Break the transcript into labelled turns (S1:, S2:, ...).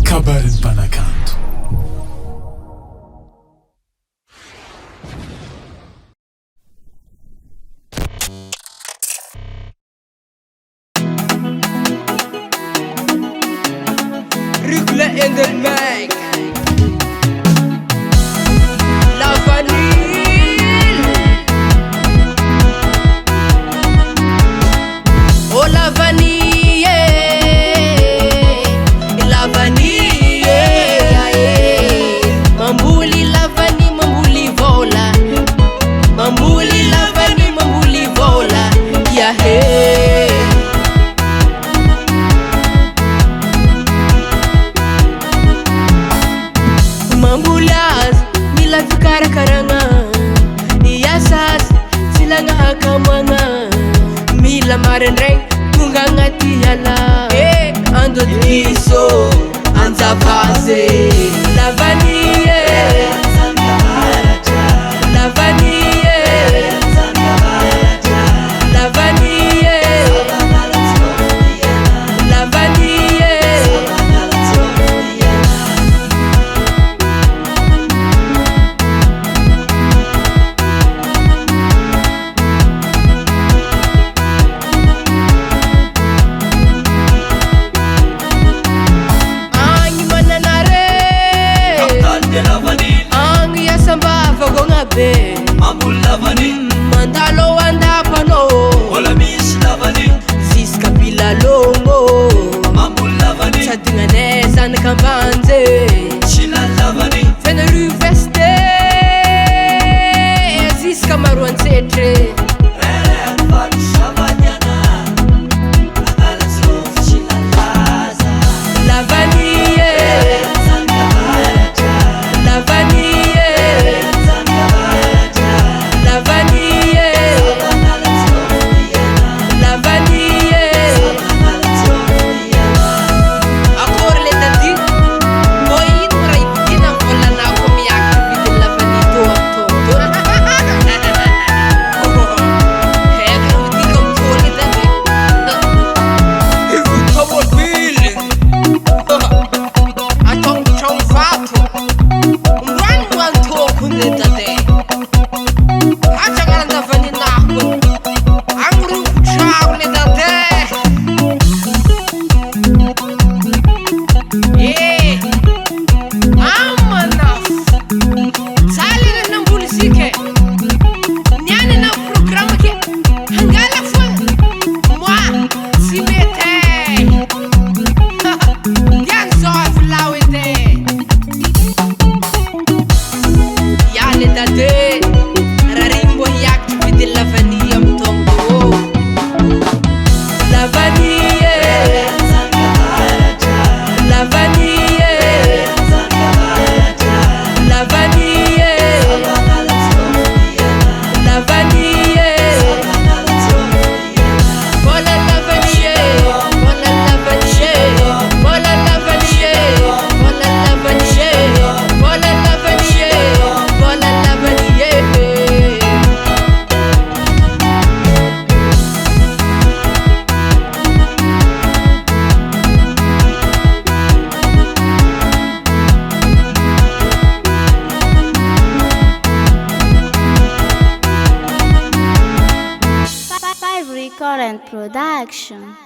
S1: kabarin'ny mpanakanto.
S2: Rykle in the mic. La vanille. Oh la vanille. La vanille. Mambuli la vanille, mambuli vola. Mambuli la vanille, mambuli vola. Yeah, hey. Mambulas, mila fikarakarana. Iyasas, sila nga hakamana. Mila marenreng, tunga ngati yala. Ando diso, anza fase. La vanille, la vanille, la vanille, la vanille. Mandalo andapano
S3: Ola miss lavani
S2: Ziska bila longo
S3: Lavani
S2: Sadinganesa nakambanze
S3: Chila lavani
S2: Fena rue veste Ziska maruan setre La vanille La vanille La vanille La vanille Ancora le dati Poi vorrei dire con la nao come active della vanito appunto che non dico un po' le dati If you come on feeling I don't c'ho un fatto Un run talk con le dati
S4: Current production.